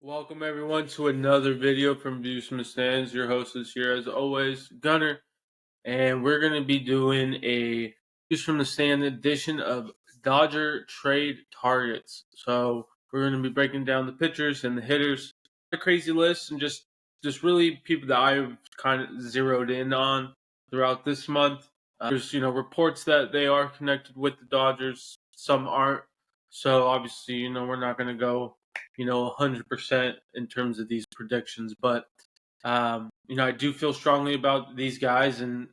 Welcome everyone to another video from Views from the Stands. Your host is here as always, Gunner, and we're going to be doing a Views from the Stand edition of Dodger trade targets. So we're going to be breaking down the pitchers and the hitters, a crazy list, and just really people that I've kind of zeroed in on throughout this month. There's reports that they are connected with the Dodgers, some aren't. So obviously we're not going to go 100% in terms of these predictions. But I do feel strongly about these guys, and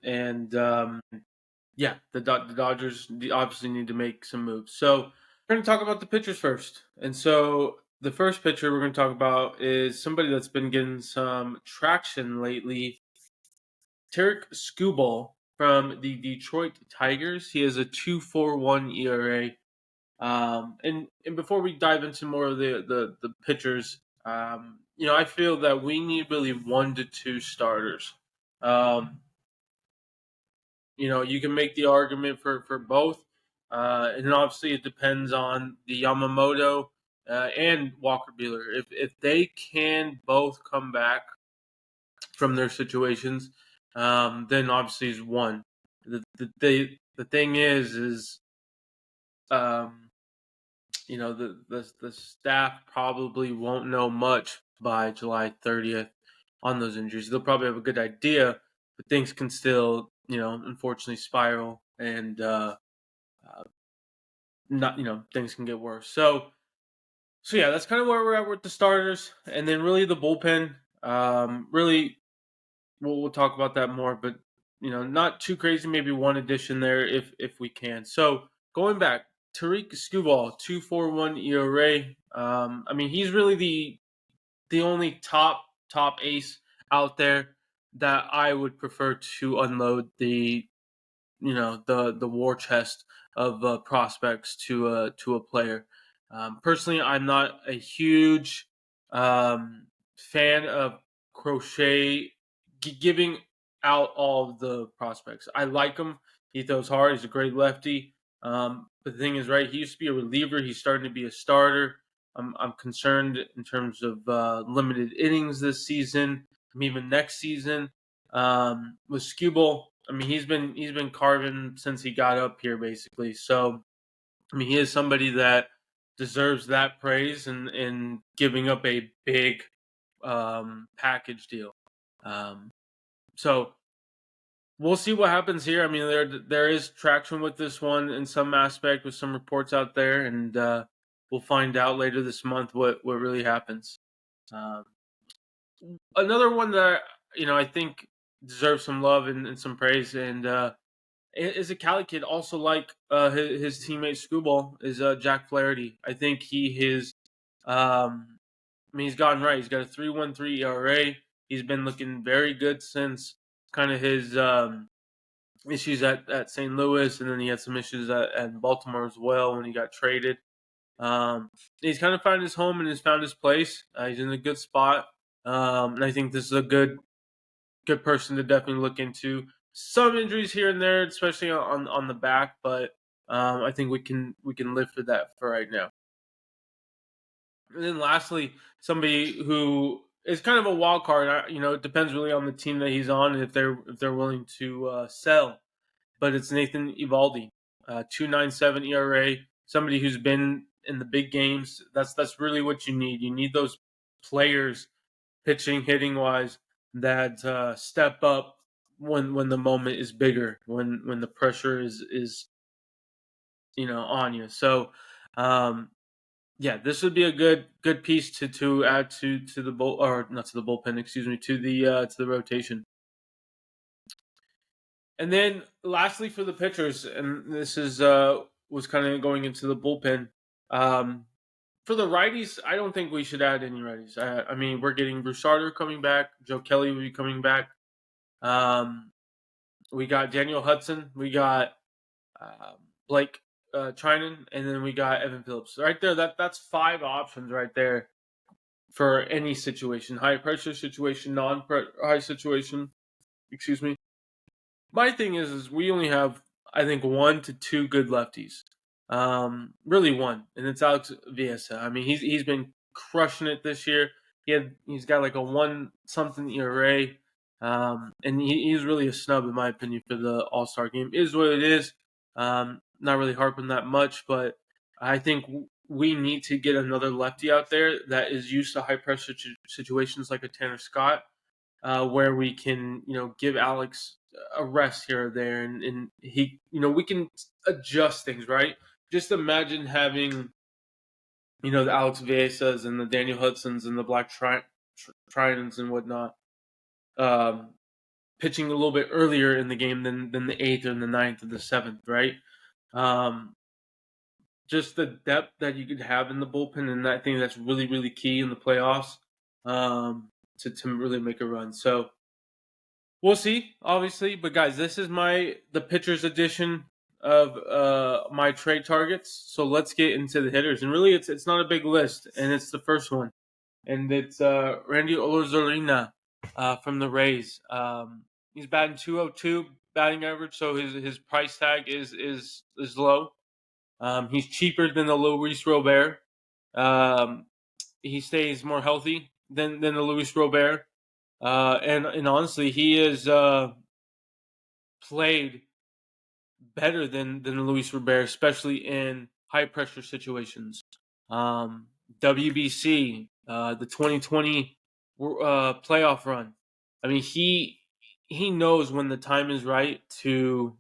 yeah, the Dodgers obviously need to make some moves. So we're going to talk about the pitchers first, and so the first pitcher we're going to talk about is somebody that's been getting some traction lately. Tarik Skubal from the Detroit Tigers. He has a 2.41 ERA. And before we dive into more of the pitchers, I feel that we need really 1 to 2 starters. Um, you can make the argument for both, and obviously it depends on the Yamamoto and Walker Buehler. If they can both come back from their situations, then obviously is one. The thing is um, the staff probably won't know much by July 30th on those injuries. They'll probably have a good idea, but things can still, unfortunately spiral, and not, things can get worse. So yeah, that's kind of where we're at with the starters, and then really the bullpen. Really, we'll talk about that more, but not too crazy. Maybe one addition there if we can. So going back, Tarik Skubal, 2.41 ERA. I mean, he's really the only top ace out there that I would prefer to unload the war chest of prospects to a player. Personally, I'm not a huge fan of Crochet giving out all of the prospects. I like him. He throws hard. He's a great lefty. But the thing is, right? He used to be a reliever. He's starting to be a starter. I'm concerned in terms of limited innings this season. Even next season. With Skubal, I mean, he's been carving since he got up here, basically. So, I mean, he is somebody that deserves that praise and giving up a big package deal. So we'll see what happens here. I mean, there is traction with this one in some aspect with some reports out there, and we'll find out later this month what really happens. Um, Another one that I think deserves some love and some praise, and is a Cali kid, also like his teammate Skubal, is Jack Flaherty. I think he is. I mean, he's gotten right. He's got a 3.13 ERA. He's been looking very good since kind of his issues at St. Louis, and then he had some issues at Baltimore as well when he got traded. He's kind of found his home and has found his place. He's in a good spot, and I think this is a good person to definitely look into. Some injuries here and there, especially on the back, but I think we can live for that for right now. And then lastly, somebody who is kind of a wild card. It depends really on the team that he's on and if they're willing to sell. But it's Nathan Eovaldi, 2.97 ERA. Somebody who's been in the big games. That's really what you need. You need those players, pitching, hitting wise, that step up when the moment is bigger, when the pressure is on you. So yeah, this would be a good piece to add to the bull, or not to the bullpen, excuse me, to the rotation. And then lastly for the pitchers, and this is was kind of going into the bullpen. Um, for the righties, I don't think we should add any righties. I mean, we're getting Bruce Sutter coming back. Joe Kelly will be coming back. Um, we got Daniel Hudson. We got Blake Trinan, and then we got Evan Phillips. Right there, that's 5 options right there for any situation: high pressure situation, high situation. Excuse me. My thing is we only have, I think, 1 to 2 good lefties. Really one, and it's Alex Viesa. I mean, he's been crushing it this year. He's got like a 1-something ERA, and he's really a snub in my opinion for the All-Star game. It is what it is. Not really harping that much, but I think we need to get another lefty out there that is used to high pressure situations like a Tanner Scott, where we can, give Alex a rest here or there, and he, we can adjust things, right? Just imagine having, the Alex Viesas and the Daniel Hudsons and the Black Tridents and whatnot, pitching a little bit earlier in the game than the 8th or the 9th or the 7th, right? Just the depth that you could have in the bullpen, and I think that's really, really key in the playoffs, to really make a run. So we'll see, obviously. But guys, this is the pitchers edition of my trade targets. So let's get into the hitters. And really, it's not a big list, and it's the first one, and it's Randy Olozarena from the Rays. He's batting .202 batting average, so his price tag is low. He's cheaper than the Luis Robert. He stays more healthy than the Luis Robert. And honestly, he is played better than the Luis Robert, especially in high pressure situations. WBC, the 2020 playoff run. I mean, he knows when the time is right to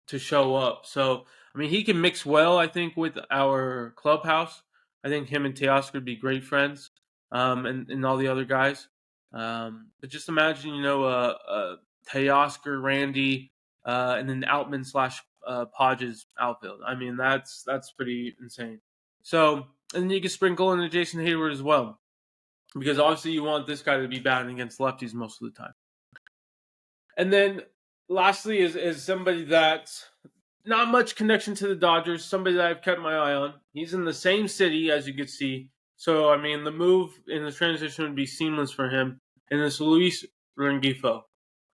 show up. So, I mean, he can mix well, I think, with our clubhouse. I think him and Teoscar would be great friends, and all the other guys. But just imagine, Teoscar, Randy, and then Outman / Podges outfield. I mean, that's pretty insane. So, and then you can sprinkle in Jason Hayward as well, because obviously you want this guy to be batting against lefties most of the time. And then lastly is somebody that's not much connection to the Dodgers, somebody that I've kept my eye on. He's in the same city, as you can see. So, I mean, the move in the transition would be seamless for him. And it's Luis Rengifo.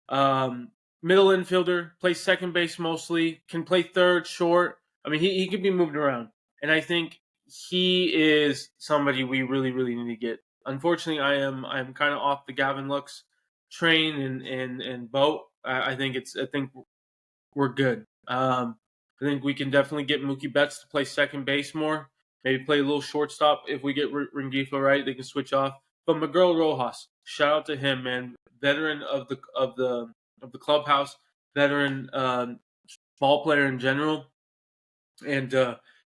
Middle infielder, plays second base mostly, can play third, short. I mean, he can be moved around. And I think he is somebody we really, really need to get. Unfortunately, I'm kind of off the Gavin Lux train and boat. I think we're good. I think we can definitely get Mookie Betts to play second base more. Maybe play a little shortstop. If we get Rengifo right, they can switch off. But Miguel Rojas, shout out to him, man. Veteran of the clubhouse, veteran ball player in general, and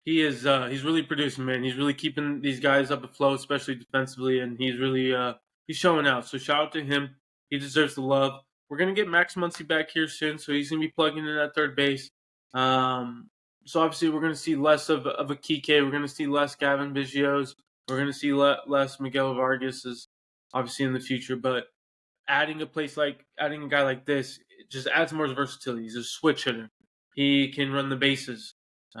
he's really producing, man. He's really keeping these guys up afloat, especially defensively, and he's really he's showing out. So shout out to him. He deserves the love. We're gonna get Max Muncy back here soon, so he's gonna be plugging in at third base. So obviously we're gonna see less of a Kike. We're gonna see less Gavin Biggio's. We're gonna see less Miguel Vargas's, obviously in the future. But adding a guy like this, it just adds more versatility. He's a switch hitter. He can run the bases.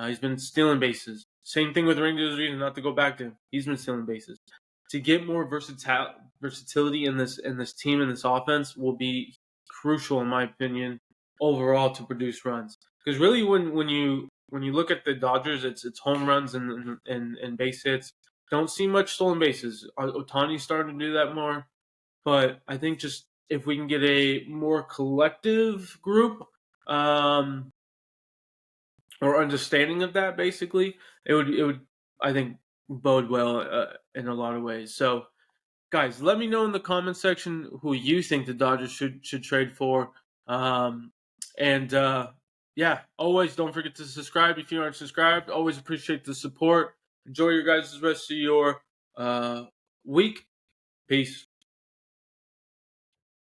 He's been stealing bases. Same thing with Randy Arozarena, not to go back to him. He's been stealing bases. To get more versatility in this team, in this offense, will be crucial, in my opinion, overall to produce runs. Because really, when you look at the Dodgers, it's home runs and base hits. Don't see much stolen bases. Ohtani's starting to do that more. But I think just if we can get a more collective group, or understanding of that, basically, it would I think bode well in a lot of ways. So, guys, let me know in the comment section who you think the Dodgers should trade for. Yeah, always don't forget to subscribe if you aren't subscribed. Always appreciate the support. Enjoy your guys' rest of your week. Peace.